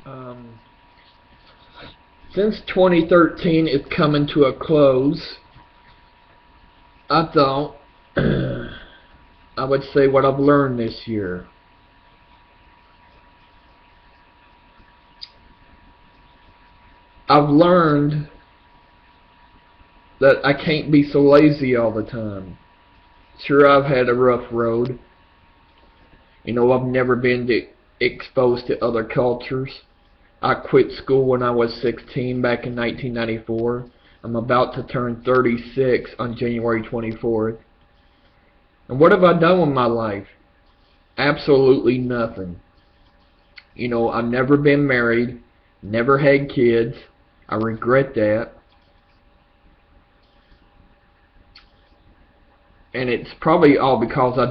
Um, since 2013 is coming to a close, I thought I would say what I've learned this year. I've learned that I can't be so lazy all the time. Sure, I've had a rough road. I've never been exposed to other cultures. I quit school when I was 16 back in 1994. I'm about to turn 36 on January 24th. And what have I done with my life? Absolutely nothing. I've never been married, never had kids. I regret that. And it's probably all because I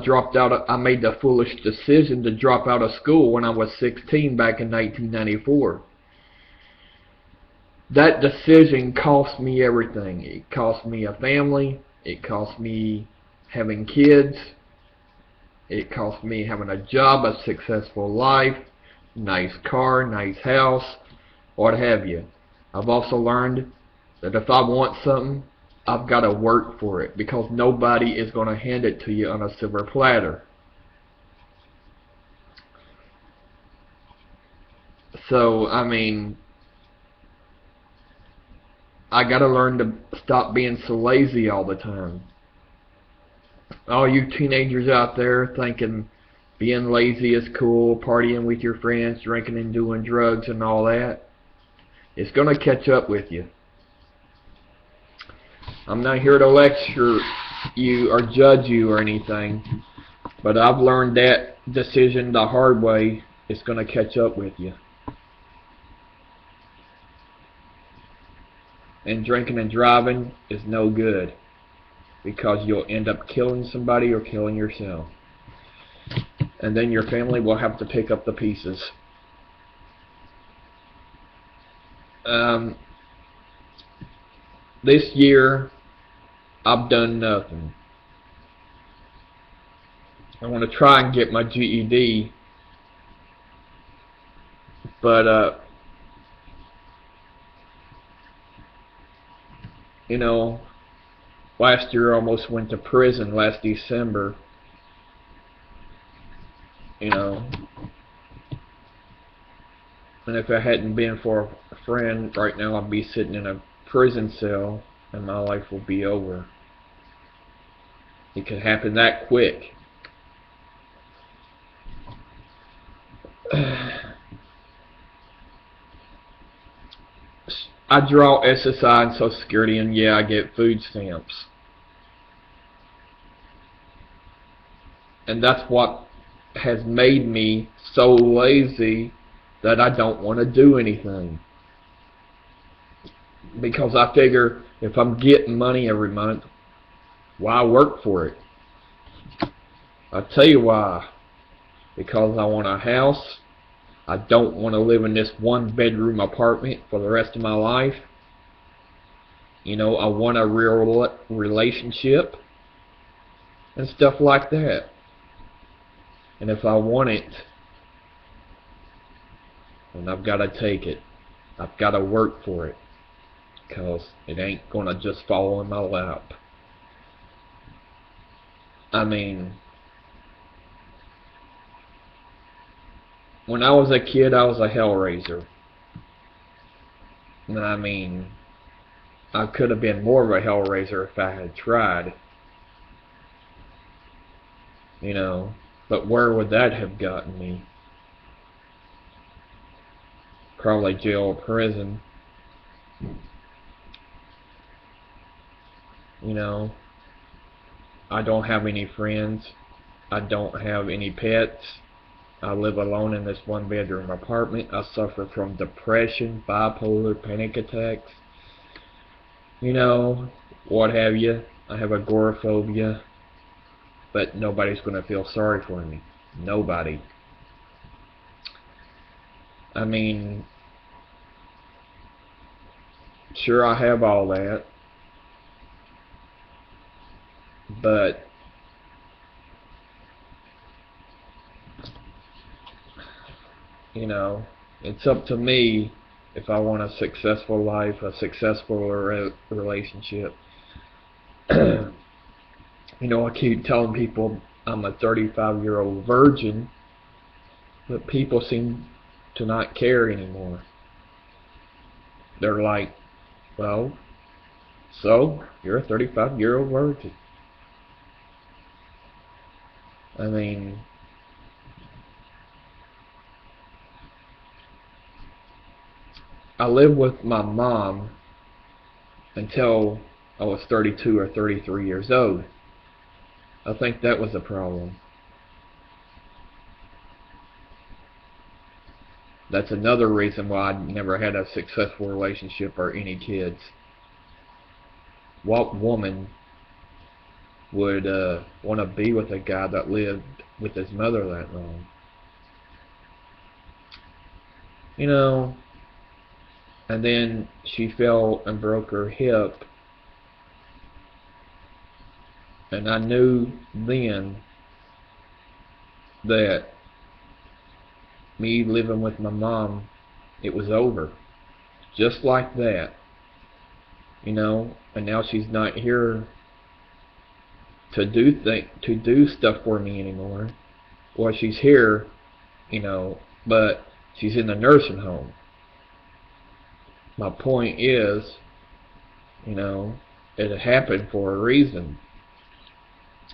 made the foolish decision to drop out of school when I was 16 back in 1994. That decision cost me everything. It cost me a family. It cost me having kids. It cost me having a job, a successful life, nice car, nice house, what have you. I've also learned that if I want something, I've got to work for it, because nobody is going to hand it to you on a silver platter. So, I got to learn to stop being so lazy all the time. All you teenagers out there thinking being lazy is cool, partying with your friends, drinking and doing drugs and all that, it's going to catch up with you. I'm not here to lecture you or judge you or anything, but I've learned that decision the hard way. It's going to catch up with you. And drinking and driving is no good, because you'll end up killing somebody or killing yourself. And then your family will have to pick up the pieces. This year, I've done nothing. I want to try and get my GED, but last year I almost went to prison last December. And if it hadn't been for a friend, right now I'd be sitting in a prison cell and my life will be over. It could happen that quick. I draw SSI and Social Security, and yeah, I get food stamps. And that's what has made me so lazy that I don't want to do anything. Because I figure if I'm getting money every month, why work for it? I'll tell you why. Because I want a house. I don't want to live in this one-bedroom apartment for the rest of my life. I want a real relationship and stuff like that. And if I want it, then I've got to take it. I've got to work for it, because it ain't going to just fall in my lap. When I was a kid, I was a hellraiser. And I could have been more of a hellraiser if I had tried. But where would that have gotten me? Probably jail or prison. I don't have any friends. I don't have any pets. I live alone in this one-bedroom apartment. I suffer from depression, bipolar, panic attacks. What have you. I have agoraphobia. But nobody's going to feel sorry for me. Nobody. Sure, I have all that. But It's up to me if I want a successful life, a successful relationship. I keep telling people I'm a 35-year-old virgin, but people seem to not care anymore. They're like, well, so you're a 35-year-old virgin. I mean, I lived with my mom until I was 32 or 33 years old. I think that was a problem. That's another reason why I never had a successful relationship or any kids. What woman would want to be with a guy that lived with his mother that long? And then she fell and broke her hip, and I knew then that me living with my mom, it was over. Just like that. And now she's not here to do stuff for me anymore. Well, she's here, but she's in the nursing home. My point is, it happened for a reason.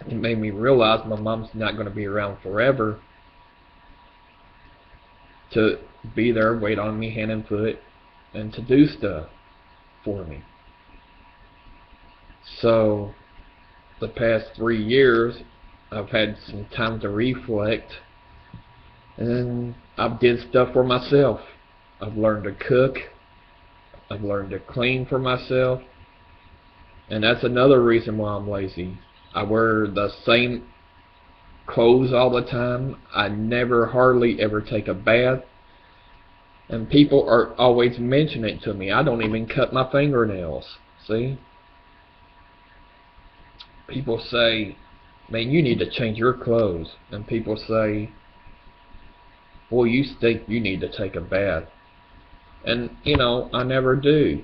It made me realize my mom's not going to be around forever to be there, wait on me hand and foot, and to do stuff for me. So, the past 3 years, I've had some time to reflect, and I've did stuff for myself. I've learned to cook. I've learned to clean for myself. And that's another reason why I'm lazy. I wear the same clothes all the time. I never hardly ever take a bath. And people are always mentioning it to me. I don't even cut my fingernails. See? People say, man, you need to change your clothes. And people say, boy, you stink, you need to take a bath. And, I never do.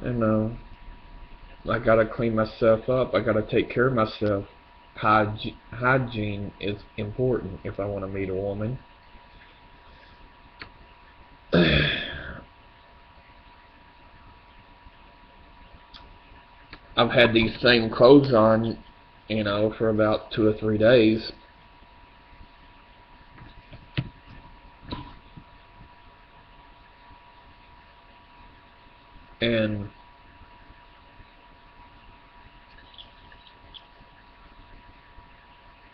I gotta clean myself up. I gotta take care of myself. Hygiene is important if I want to meet a woman. I've had these same clothes on, for about 2 or 3 days. And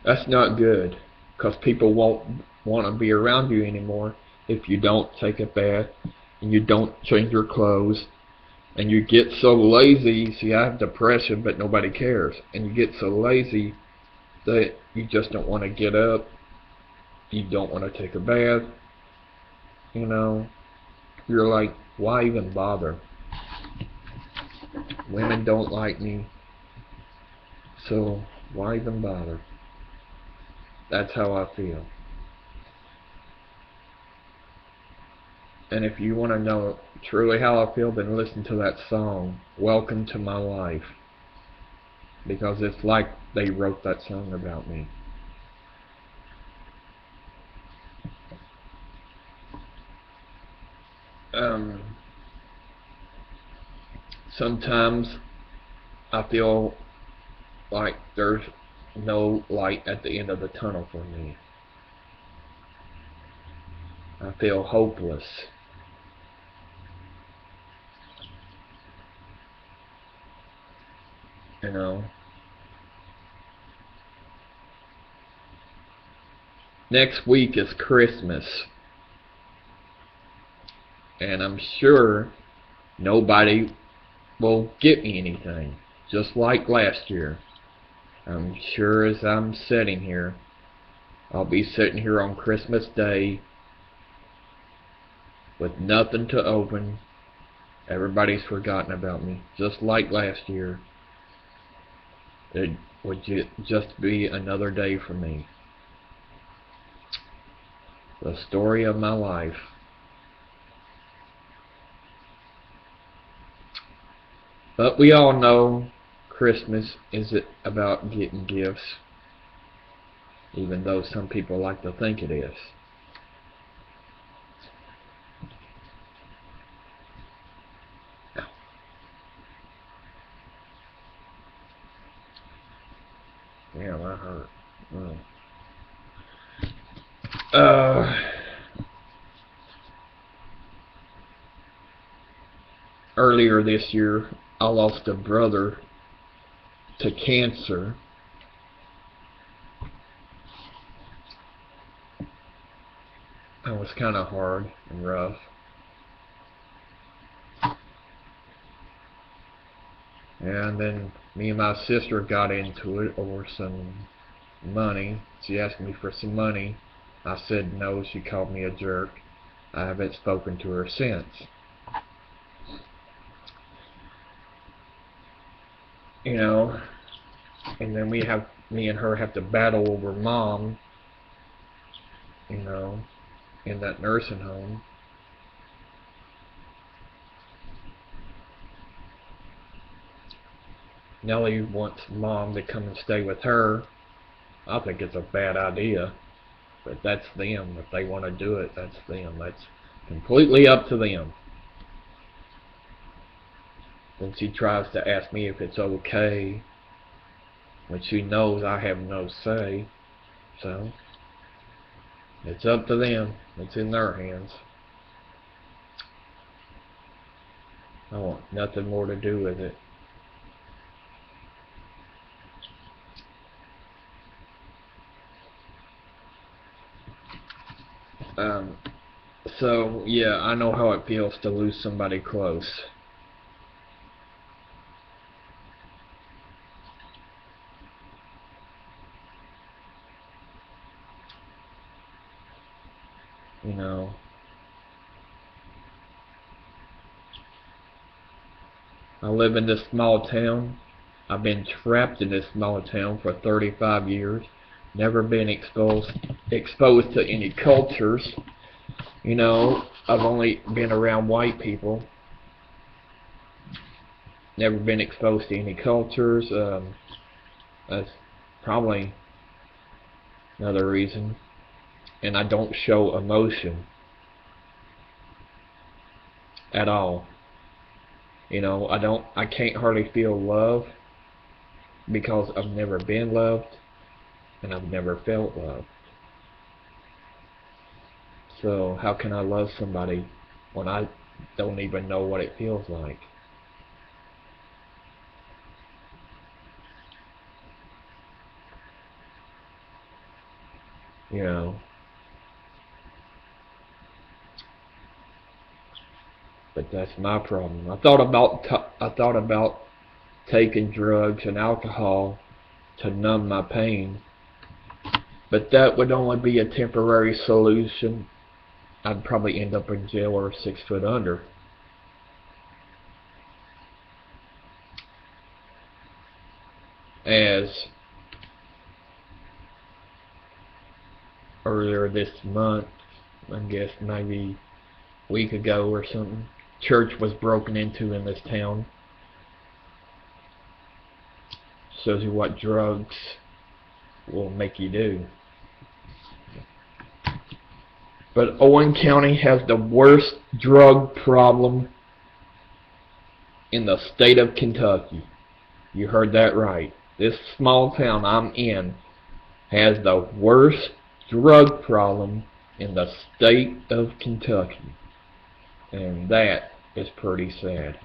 that's not good, because people won't want to be around you anymore if you don't take a bath and you don't change your clothes. And you get so lazy. See, I have depression, but nobody cares. And you get so lazy that you just don't want to get up. You don't want to take a bath. You're like, why even bother? Women don't like me, so why even bother? That's how I feel. And if you want to know truly how I feel, then listen to that song, Welcome to My Life. Because it's like they wrote that song about me. Sometimes I feel like there's no light at the end of the tunnel for me. I feel hopeless. Next week is Christmas. And I'm sure nobody will get me anything. Just like last year. I'm sure as I'm sitting here, I'll be sitting here on Christmas Day with nothing to open. Everybody's forgotten about me. Just like last year. It would just be another day for me. The story of my life. But we all know Christmas isn't about getting gifts, even though some people like to think it is. Damn, that hurt. Earlier this year, I lost a brother to cancer. That was kind of hard and rough. And then me and my sister got into it over some money. She asked me for some money. I said no. She called me a jerk. I haven't spoken to her since. You know, and then me and her have to battle over mom, you know, in that nursing home. Nellie wants mom to come and stay with her. I think it's a bad idea, but that's them. If they want to do it, that's them. That's completely up to them. Then she tries to ask me if it's okay, when she knows I have no say. So, it's up to them. It's in their hands. I want nothing more to do with it. So, yeah, I know how it feels to lose somebody close. You know, I live in this small town. I've been trapped in this small town for 35 years. Never been exposed to any cultures. You know, I've only been around white people. Never been exposed to any cultures. That's probably another reason. And I don't show emotion at all. You know, I can't hardly feel love because I've never been loved and I've never felt love. So how can I love somebody when I don't even know what it feels like? You know. But that's my problem. I thought about taking drugs and alcohol to numb my pain, but that would only be a temporary solution. I'd probably end up in jail or 6 foot under. As earlier this month, I guess maybe a week ago or something, church was broken into in this town. Shows you what drugs will make you do. But Owen County has the worst drug problem in the state of Kentucky. You heard that right. This small town I'm in has the worst drug problem in the state of Kentucky. And that is pretty sad.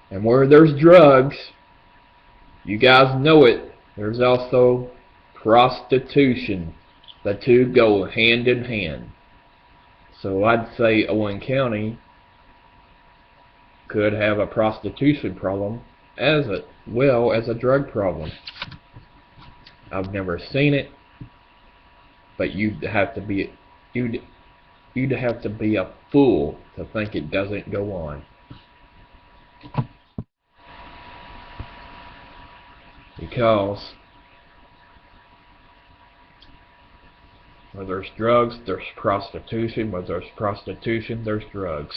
And where there's drugs, you guys know it, there's also prostitution. The two go hand in hand. So I'd say Owen County could have a prostitution problem as well as a drug problem. I've never seen it, but you'd You'd have to be a fool to think it doesn't go on. Because where there's drugs, there's prostitution. Where there's prostitution, there's drugs.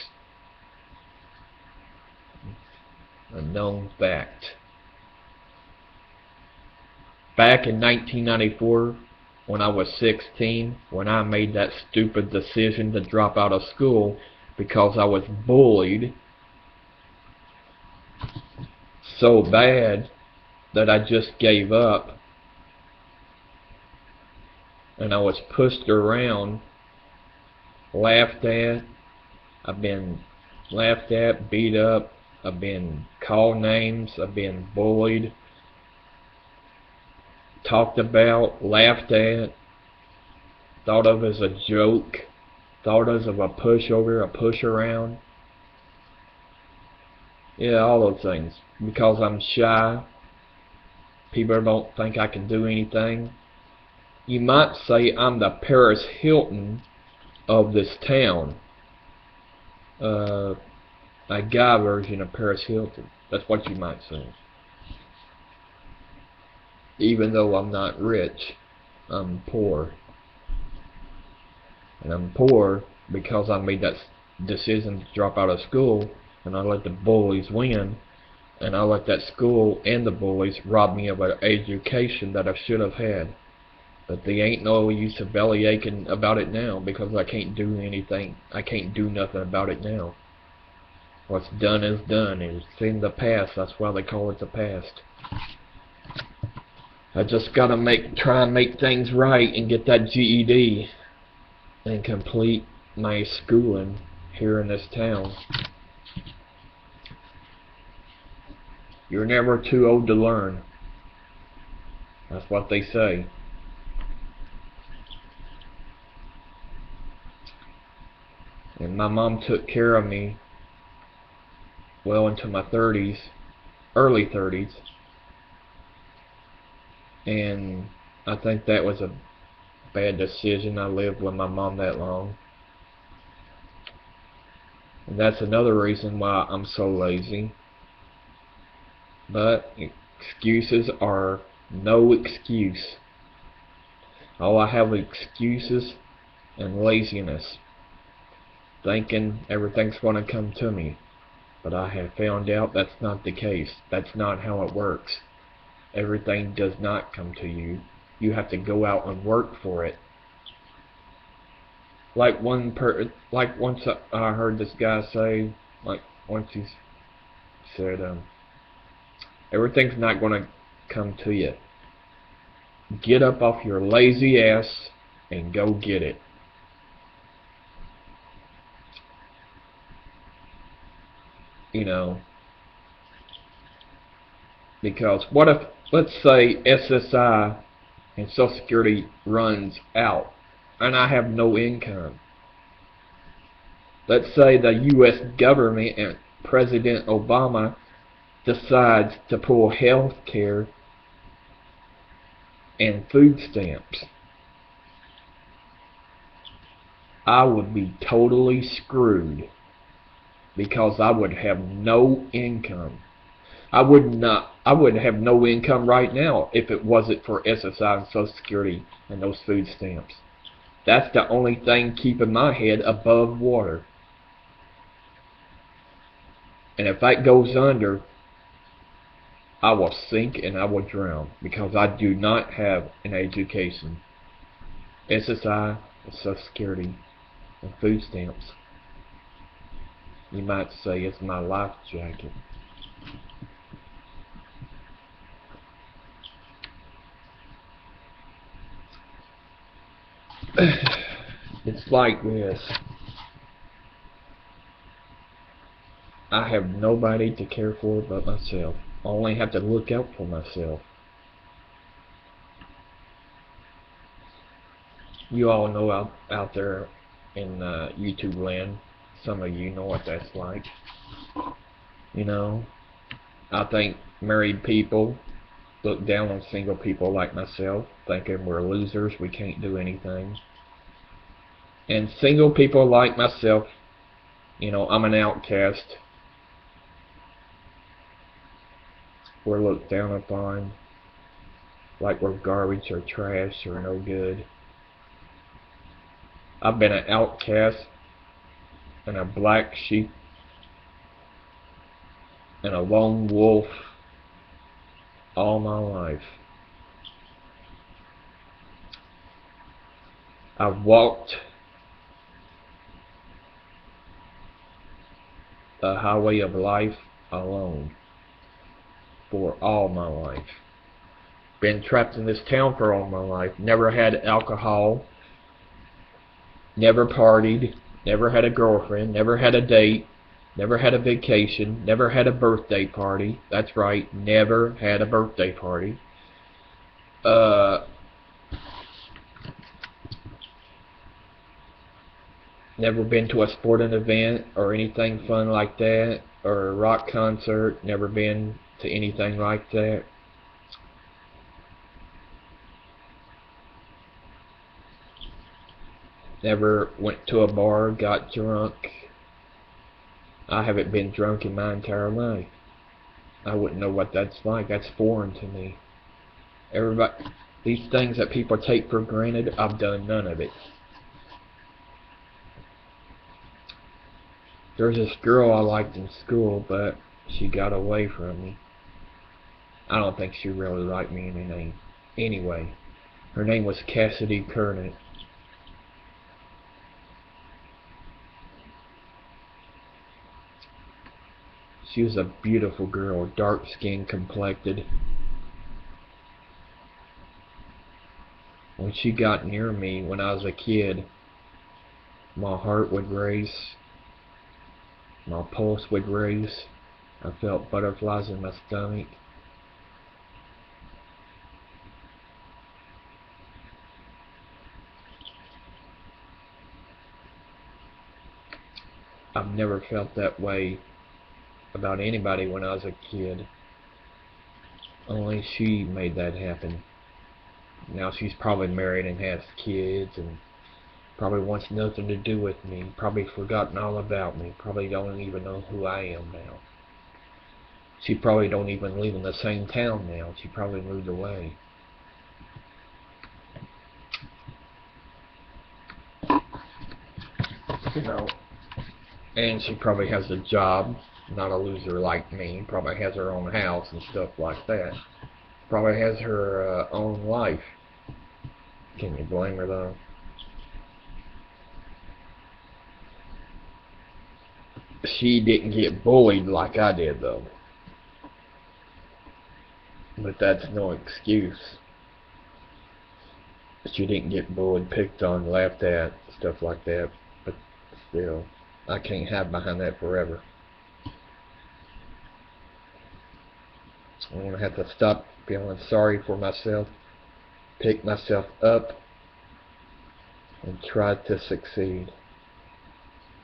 A known fact. Back in 1994, when I was 16, when I made that stupid decision to drop out of school because I was bullied so bad that I just gave up, and I was pushed around, laughed at. I've been laughed at, beat up, I've been called names, I've been bullied, talked about, laughed at, thought of as a joke, thought of as a pushover, a push around. Yeah, all those things. Because I'm shy, people don't think I can do anything. You might say I'm the Paris Hilton of this town. A guy version of Paris Hilton. That's what you might say. Even though I'm not rich, I'm poor. And I'm poor because I made that decision to drop out of school, and I let the bullies win, and I let that school and the bullies rob me of an education that I should have had. But there ain't no use of belly aching about it now, because I can't do anything. I can't do nothing about it now. What's done is done. It's in the past. That's why they call it the past. I just gotta try and make things right and get that GED and complete my schooling here in this town. You're never too old to learn. That's what they say. And my mom took care of me well into my 30s, early 30s. And I think that was a bad decision. I lived with my mom that long. And that's another reason why I'm so lazy. But excuses are no excuse. All I have is excuses and laziness. Thinking everything's going to come to me. But I have found out that's not the case. That's not how it works. Everything does not come to you. You have to go out and work for it. Like once I heard this guy say, once he said, everything's not going to come to you. Get up off your lazy ass and go get it. You know, because what if, let's say SSI and Social Security runs out and I have no income. Let's say the U.S. government and President Obama decides to pull health care and food stamps. I would be totally screwed because I would have no income. I would have no income right now if it wasn't for SSI and Social Security and those food stamps. That's the only thing keeping my head above water. And if that goes under, I will sink and I will drown because I do not have an education. SSI and Social Security and food stamps, you might say, it's my life jacket. It's like this. I have nobody to care for but myself. I only have to look out for myself. You all know out there in YouTube land, some of you know what that's like. You know, I think married people look down on single people like myself, thinking we're losers, we can't do anything. And single people like myself, I'm an outcast. We're looked down upon like we're garbage or trash or no good. I've been an outcast and a black sheep and a lone wolf all my life. I've walked the highway of life alone for all my life. Been trapped in this town for all my life. Never had alcohol. Never partied. Never had a girlfriend. Never had a date. Never had a vacation. Never had a birthday party. That's right. Never had a birthday party. Never been to a sporting event or anything fun like that, or a rock concert. Never been to anything like that. Never went to a bar, got drunk. I haven't been drunk in my entire life. I wouldn't know what that's like. That's foreign to me. These things that people take for granted, I've done none of it. There's this girl I liked in school, but she got away from me. I don't think she really liked me anyway. Her name was Cassidy Kernan. She was a beautiful girl, dark-skinned, complected. When she got near me when I was a kid, my heart would race, my pulse would race. I felt butterflies in my stomach. I've never felt that way about anybody when I was a kid. Only she made that happen. Now she's probably married and has kids and probably wants nothing to do with me. Probably forgotten all about me. Probably don't even know who I am now. She probably don't even live in the same town now. She probably moved away. And she probably has a job, not a loser like me. Probably has her own house and stuff like that. Probably has her own life. Can you blame her though? She didn't get bullied like I did though. But that's no excuse. She didn't get bullied, picked on, laughed at, stuff like that. But still, I can't hide behind that forever. I'm going to have to stop feeling sorry for myself, pick myself up, and try to succeed.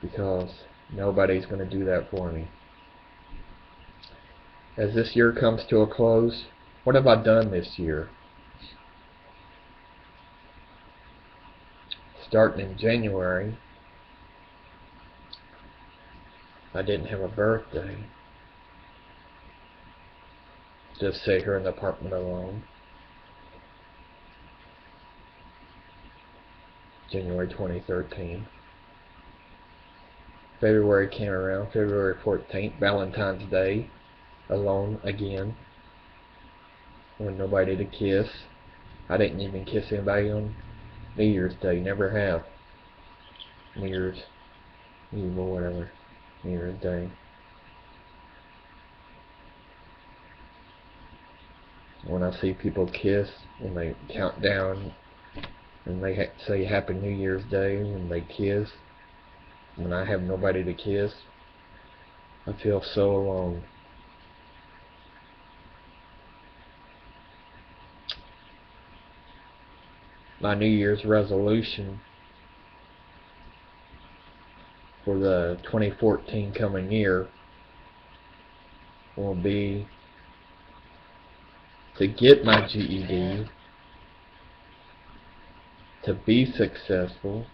Because nobody's going to do that for me. As this year comes to a close, what have I done this year? Starting in January, I didn't have a birthday. Just sat here in the apartment alone. January 2013. February came around, February 14th, Valentine's Day, alone again. With nobody to kiss. I didn't even kiss anybody on New Year's Day, never have. New Year's Eve or whatever. New Year's Day. When I see people kiss, when they count down, and they say Happy New Year's Day, and they kiss, when I have nobody to kiss, I feel so alone. My New Year's resolution for the 2014 coming year will be to get my GED, to be successful,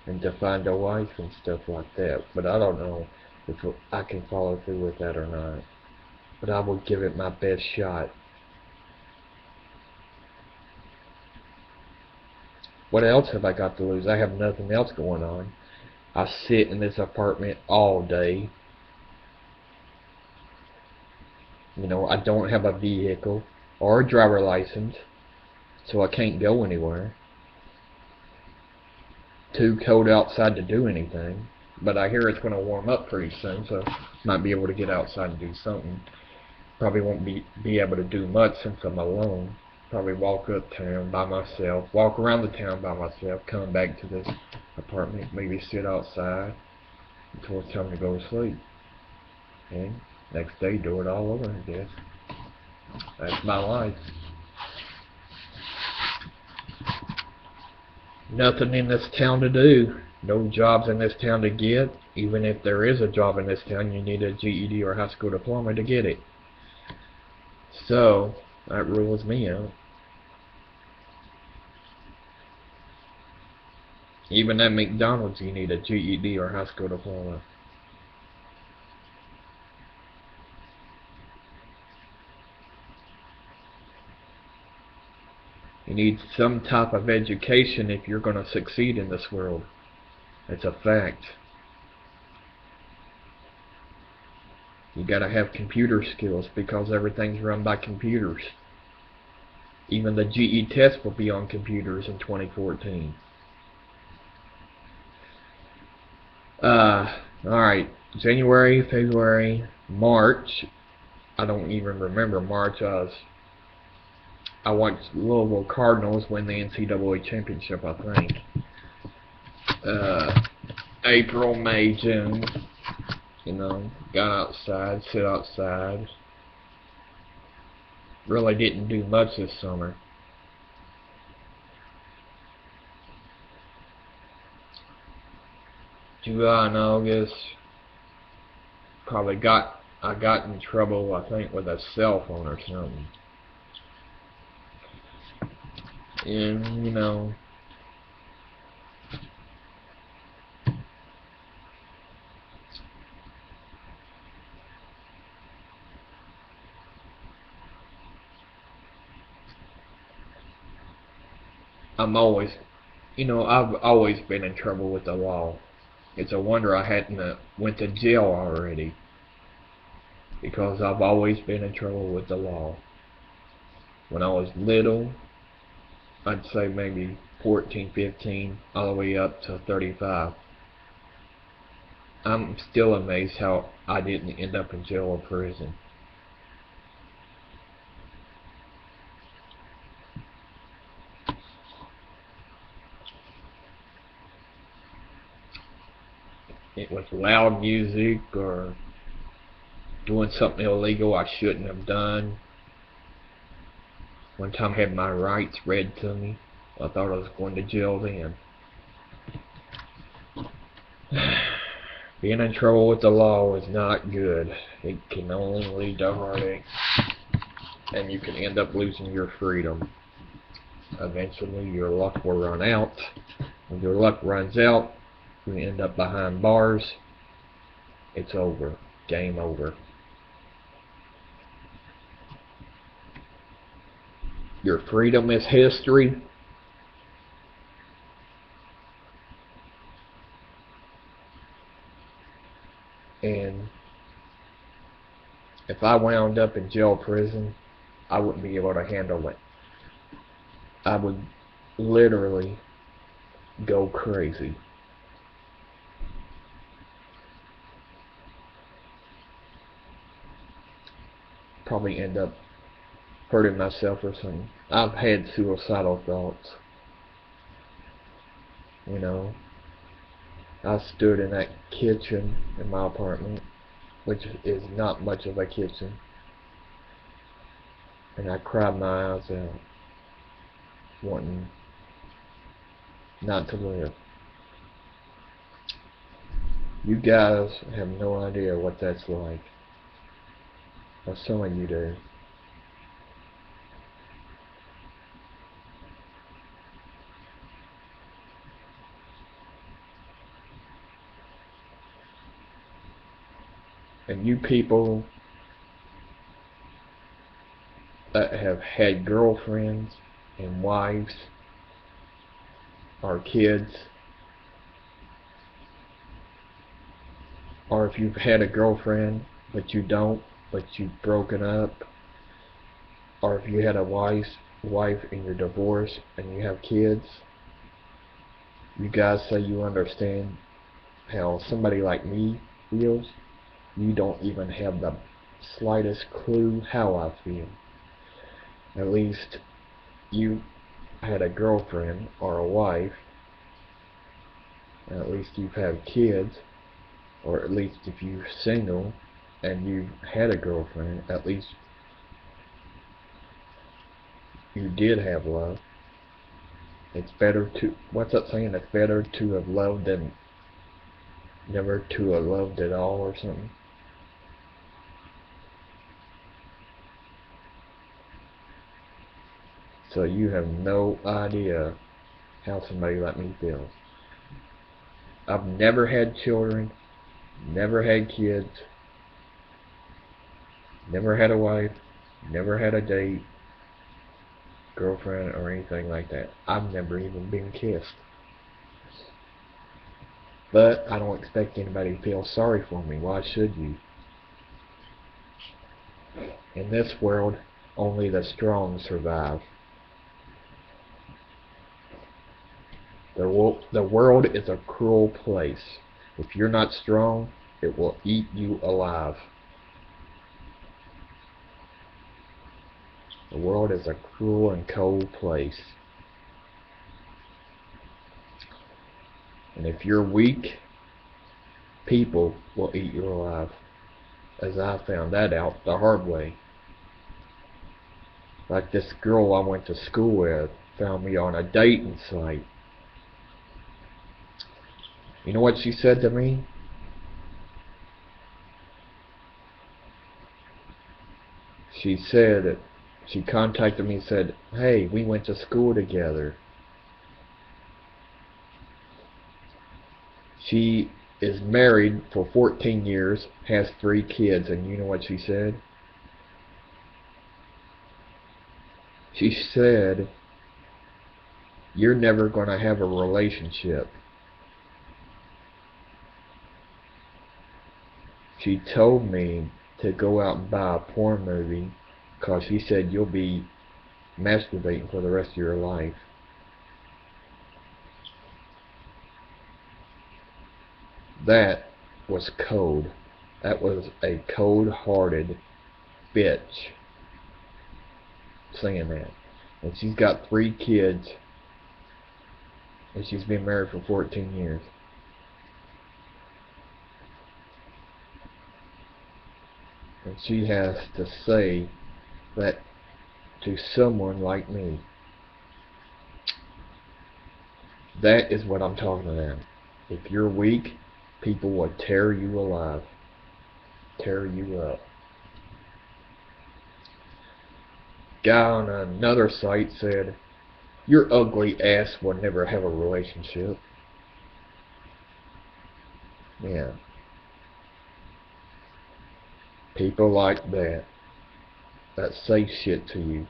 and to find a wife and stuff like that. But I don't know if I can follow through with that or not. But I will give it my best shot. What else have I got to lose? I have nothing else going on. I sit in this apartment all day. You know, I don't have a vehicle or a driver license, so I can't go anywhere. Too cold outside to do anything, but I hear it's going to warm up pretty soon, so might be able to get outside and do something. Probably won't be able to do much since I'm alone. Probably walk uptown by myself, walk around the town by myself, come back to this apartment, maybe sit outside until it's time to go to sleep. And next day do it all over, I guess. That's my life. Nothing in this town to do. No jobs in this town to get. Even if there is a job in this town, you need a GED or high school diploma to get it. So, that rules me out. Even at McDonald's, you need a GED or high school diploma. You need some type of education if you're going to succeed in this world. It's a fact. You gotta have computer skills because everything's run by computers. Even the GE test will be on computers in 2014. Alright, January, February, March. I don't even remember March. I watched Louisville Cardinals win the NCAA championship, I think. April, May, June. You know, got outside, sit outside. Really didn't do much this summer. July and August, I got in trouble, I think, with a cell phone or something. And, you know, I've always been in trouble with the law. It's a wonder I hadn't went to jail already, because I've always been in trouble with the law. When I was little, I'd say maybe 14, 15, all the way up to 35. I'm still amazed how I didn't end up in jail or prison. It was loud music or doing something illegal I shouldn't have done. One time I had my rights read to me. I thought I was going to jail then. Being in trouble with the law is not good. It can only lead to heartache. And you can end up losing your freedom. Eventually your luck will run out. When your luck runs out, you end up behind bars. It's over. Game over. Your freedom is history. And if I wound up in jail, prison, I wouldn't be able to handle it. I would literally go crazy. Probably end up hurting myself or something. I've had suicidal thoughts. You know, I stood in that kitchen in my apartment, which is not much of a kitchen, and I cried my eyes out, wanting not to live. You guys have no idea what that's like. Or some of you do. And you people that have had girlfriends and wives or kids, or if you've had a girlfriend but you don't, but you've broken up, or if you had a wife and you're divorced and you have kids, you guys say you understand how somebody like me feels. You don't even have the slightest clue how I feel. At least you had a girlfriend or a wife, and at least you've had kids, or at least if you're single and you've had a girlfriend, at least you did have love. It's better to, what's that saying? It's better to have loved than never to have loved at all, or something. So you have no idea how somebody like me feels. I've never had children, never had kids, never had a wife, never had a date, girlfriend, or anything like that. I've never even been kissed. But I don't expect anybody to feel sorry for me. Why should you? In this world, only the strong survive. The world is a cruel place. If you're not strong, it will eat you alive. The world is a cruel and cold place. And if you're weak, people will eat you alive. As I found that out the hard way. Like this girl I went to school with found me on a dating site. You know what she said to me? She said, she contacted me and said, hey, we went to school together. She is married for 14 years, has 3 kids, and you know what she said? She said, you're never going to have a relationship. She told me to go out and buy a porn movie because she said you'll be masturbating for the rest of your life. That was cold. That was a cold-hearted bitch saying that. And she's got 3 kids, and she's been married for 14 years. And she has to say that to someone like me. That is what I'm talking about. If you're weak, people will tear you alive. Tear you up. Guy on another site said, your ugly ass will never have a relationship. Yeah. People like that say shit to you,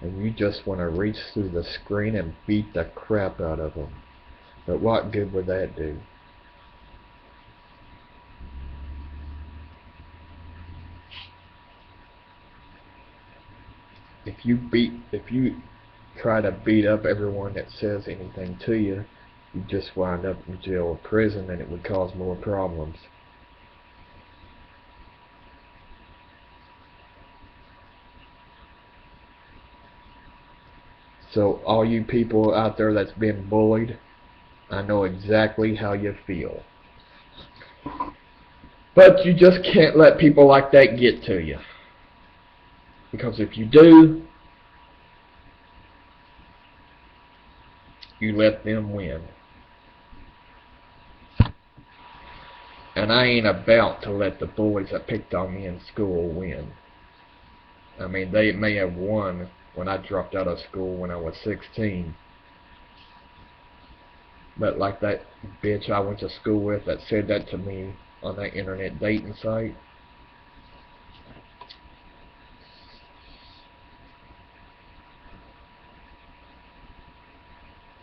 and you just want to reach through the screen and beat the crap out of them. But what good would that do? If you try to beat up everyone that says anything to you, you just wind up in jail or prison, and it would cause more problems. So all you people out there that's been bullied, I know exactly how you feel. But you just can't let people like that get to you. Because if you do, you let them win. And I ain't about to let the boys that picked on me in school win. I mean, they may have won when I dropped out of school when I was 16. But like that bitch I went to school with that said that to me on that internet dating site.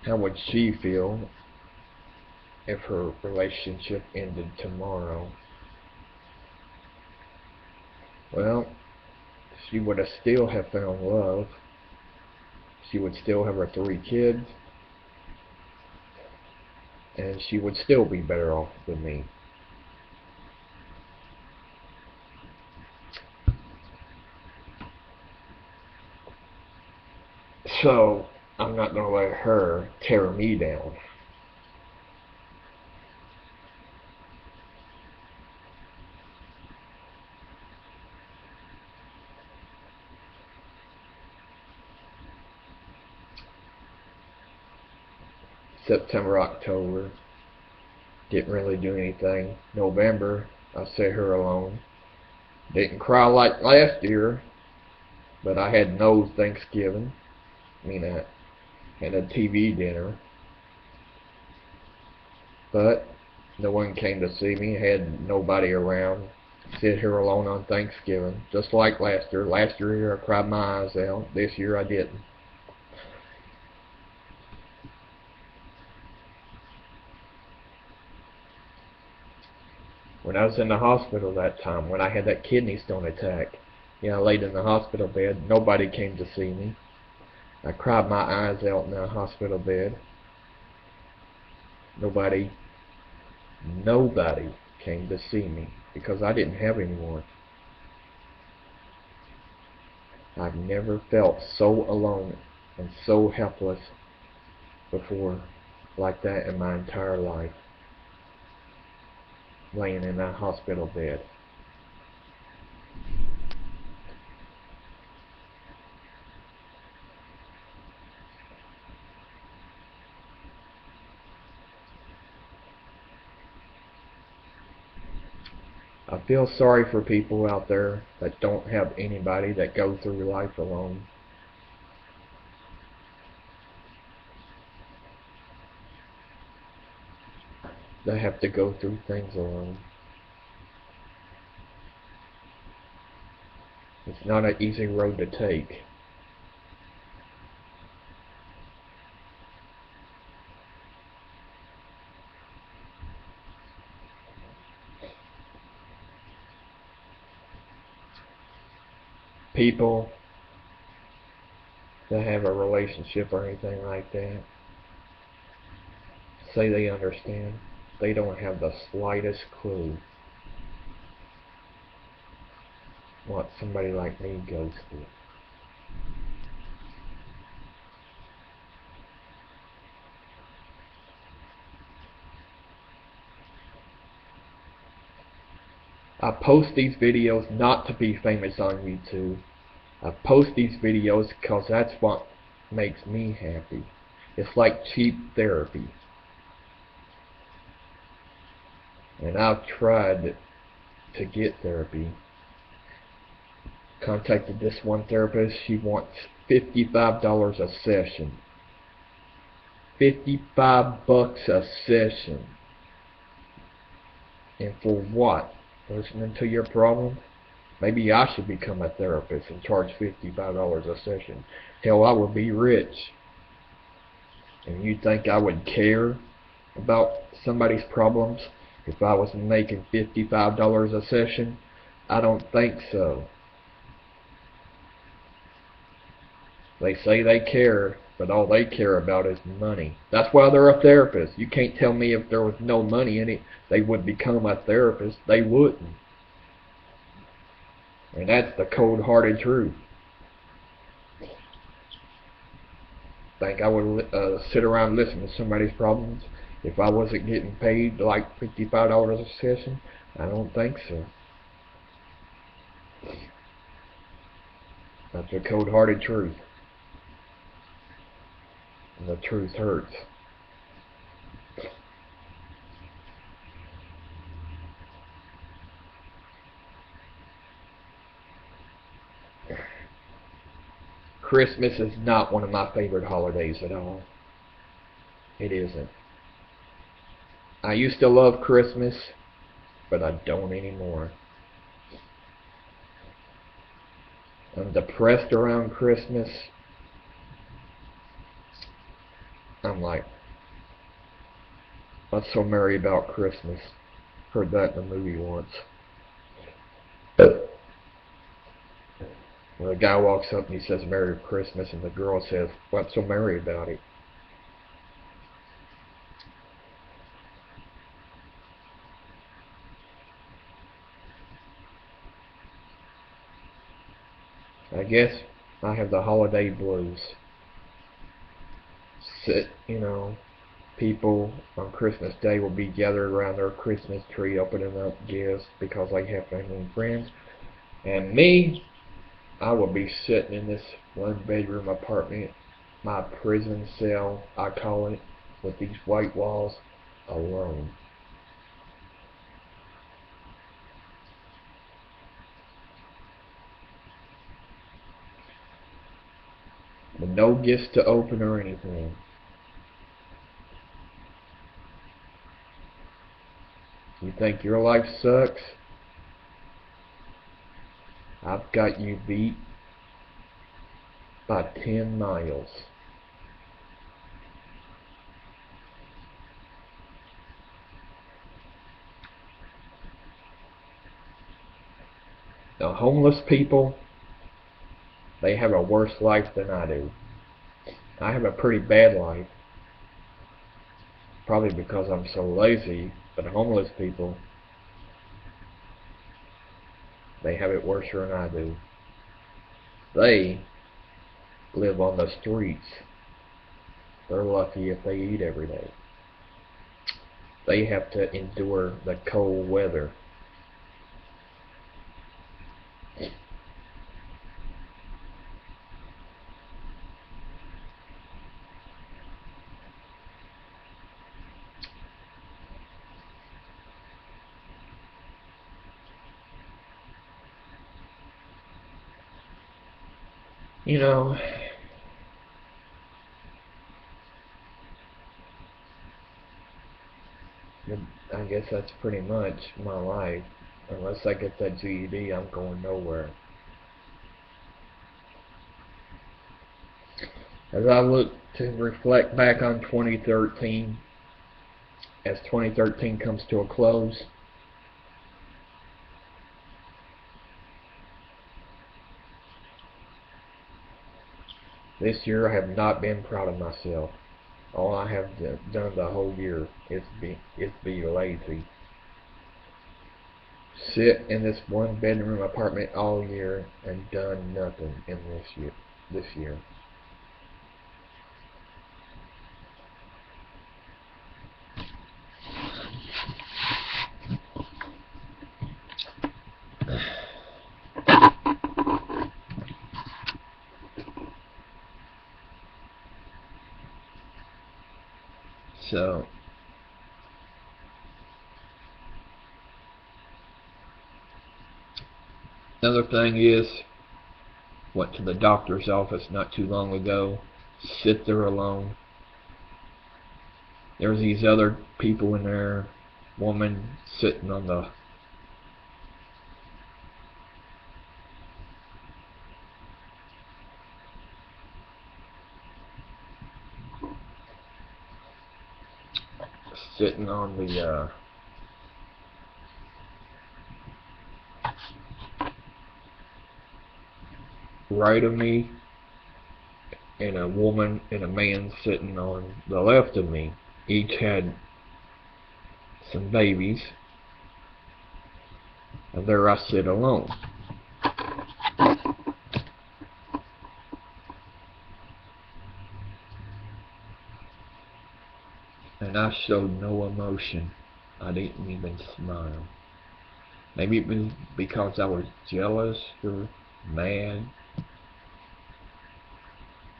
How would she feel if her relationship ended tomorrow? Well, she would have still have found love. She would still have her 3 kids, and she would still be better off than me. So, I'm not going to let her tear me down. September, October, didn't really do anything. November, I set her alone. Didn't cry like last year, but I had no Thanksgiving. I had a TV dinner. But no one came to see me, had nobody around. Sit here alone on Thanksgiving, just like last year. Last year I cried my eyes out. This year I didn't. When I was in the hospital that time, when I had that kidney stone attack, I laid in the hospital bed. Nobody came to see me. I cried my eyes out in the hospital bed. Nobody came to see me because I didn't have anyone. I've never felt so alone and so helpless before like that in my entire life, laying in that hospital bed. I feel sorry for people out there that don't have anybody, that go through life alone. That have to go through things alone. It's not an easy road to take. People that have a relationship or anything like that say they understand. They don't have the slightest clue what somebody like me goes through. I post these videos not to be famous on YouTube. I post these videos because that's what makes me happy. It's like cheap therapy. And I've tried to get therapy. Contacted this one therapist. She wants $55 a session. $55 a session. And for what? Listening to your problem? Maybe I should become a therapist and charge $55 a session. Hell, I would be rich. And you think I would care about somebody's problems if I was making $55 a session? I don't think so. They say they care, but all they care about is money. That's why they're a therapist. You can't tell me if there was no money in it, they would become a therapist. They wouldn't. And that's the cold-hearted truth. Think I would sit around and listen to somebody's problems if I wasn't getting paid like $55 a session? I don't think so. That's the cold-hearted truth. And the truth hurts. Christmas is not one of my favorite holidays at all. It isn't. I used to love Christmas but I don't anymore. I'm depressed around Christmas. I'm like, what's so merry about Christmas? Heard that in a movie once. When a guy walks up and he says Merry Christmas and the girl says, what's so merry about it? I guess I have the holiday blues. People on Christmas Day will be gathered around their Christmas tree opening up gifts because they have family and friends. And me, I will be sitting in this one-bedroom apartment, my prison cell, I call it, with these white walls, alone. With no gifts to open or anything. You think your life sucks? I've got you beat by 10 miles. The homeless people, they have a worse life than I do. I have a pretty bad life, probably because I'm so lazy, but homeless people, they have it worse than I do. They live on the streets. They're lucky if they eat every day. They have to endure the cold weather. You know, I guess that's pretty much my life. Unless I get that GED, I'm going nowhere. As I look to reflect back on 2013, as 2013 comes to a close, this year I have not been proud of myself. All I have done the whole year is be lazy. Sit in this one bedroom apartment all year and done nothing in this year. So another thing is, went to the doctor's office not too long ago. Sit there alone. There's these other people in there. Woman sitting on the sitting on the right of me, and a woman and a man sitting on the left of me. Each had some babies, and there I sit alone. And I showed no emotion. I didn't even smile. Maybe it was because I was jealous or mad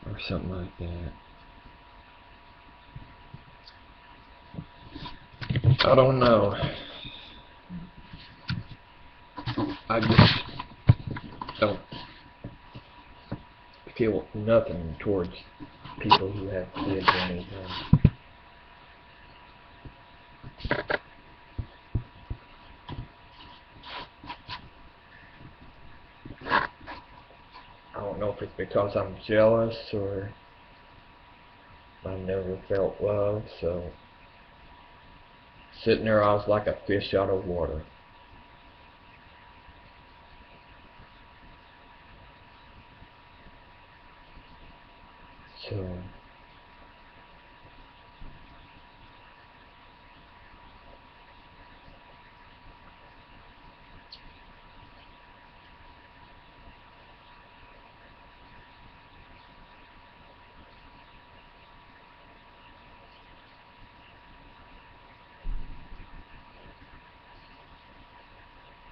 or something like that. I don't know. I just don't feel nothing towards people who have kids or anything. I don't know if it's because I'm jealous or I never felt love, so sitting there I was like a fish out of water. So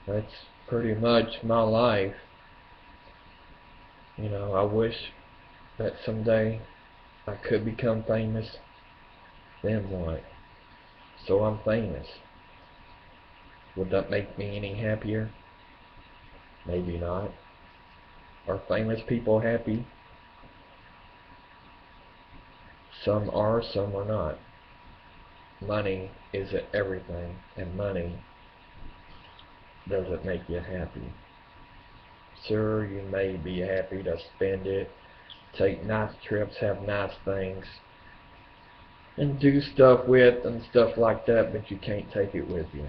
that's pretty much my life. You know, I wish that someday I could become famous. Then what? So I'm famous. Would that make me any happier? Maybe not. Are famous people happy? Some are, some are not. Money isn't everything, and money doesn't make you happy. Sure, you may be happy to spend it, take nice trips, have nice things, and do stuff with and stuff like that, but you can't take it with you.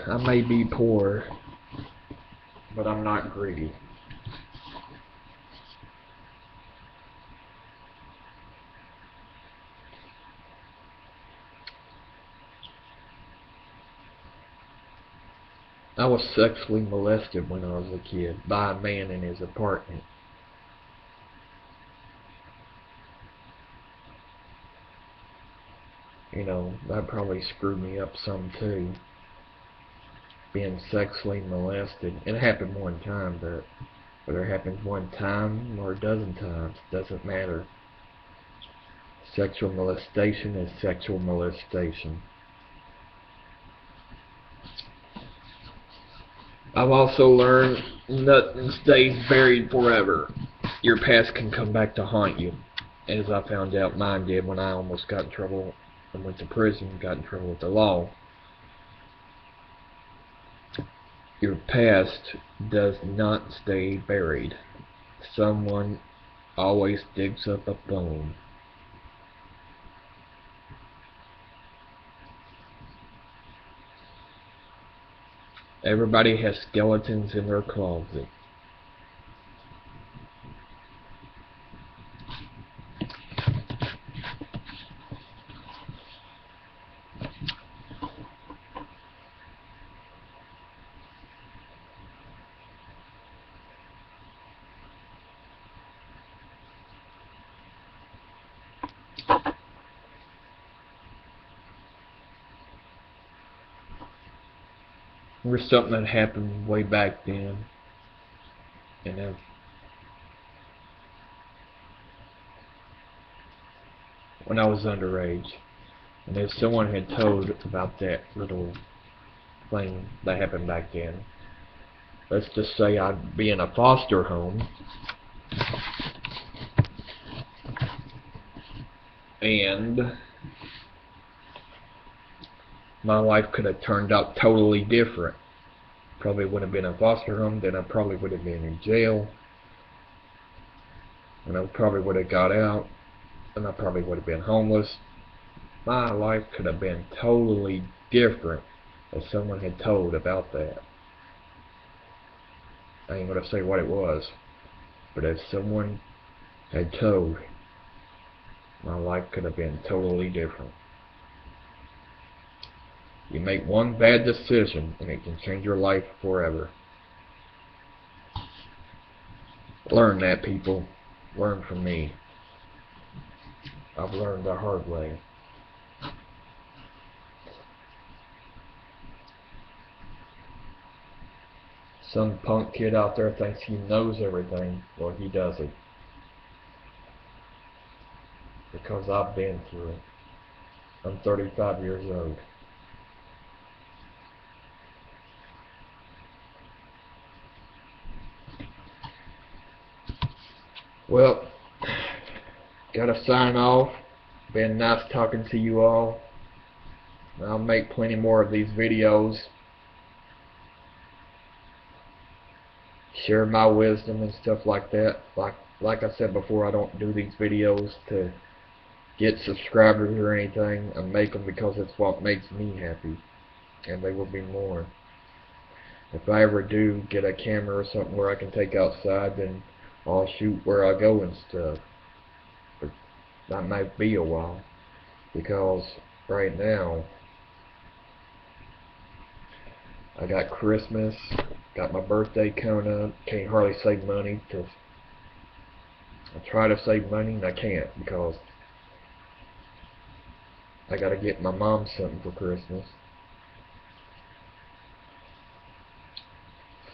I may be poor, but I'm not greedy. I was sexually molested when I was a kid by a man in his apartment. You know, that probably screwed me up some too. Being sexually molested. It happened one time, but whether it happens one time or a dozen times, doesn't matter. Sexual molestation is sexual molestation. I've also learned nothing stays buried forever. Your past can come back to haunt you, as I found out mine did when I almost got in trouble and went to prison, got in trouble with the law. Your past does not stay buried. Someone always digs up a bone. Everybody has skeletons in their closet. There's something that happened way back then, and when I was underage, and if someone had told about that little thing that happened back then, let's just say I'd be in a foster home, and my life could have turned out totally different. Probably would have been in a foster home, then I probably would have been in jail, and I probably would have got out, and I probably would have been homeless. My life could have been totally different if someone had told about that. I ain't gonna say what it was, but if someone had told, my life could have been totally different. You make one bad decision and it can change your life forever. Learn that, people. Learn from me. I've learned the hard way. Some punk kid out there thinks he knows everything. Well, he doesn't. Because I've been through it. I'm 35 years old. Well, gotta sign off. Been nice talking to you all. I'll make plenty more of these videos. Share my wisdom and stuff like that. Like I said before, I don't do these videos to get subscribers or anything. I make them because it's what makes me happy, and they will be more. If I ever do get a camera or something where I can take outside, then I'll shoot where I go and stuff. But that might be a while, because right now I got Christmas, got my birthday coming up, can't hardly save money. I try to save money and I can't, because I gotta get my mom something for Christmas.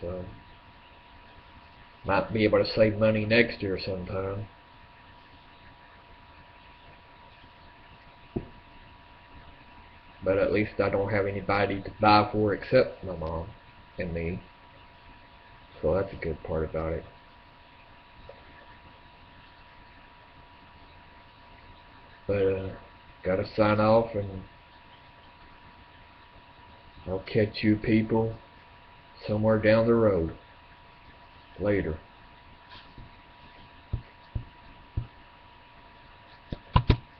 So might be able to save money next year sometime. But at least I don't have anybody to buy for except my mom and me. So that's a good part about it. But gotta sign off, and I'll catch you people somewhere down the road. Later.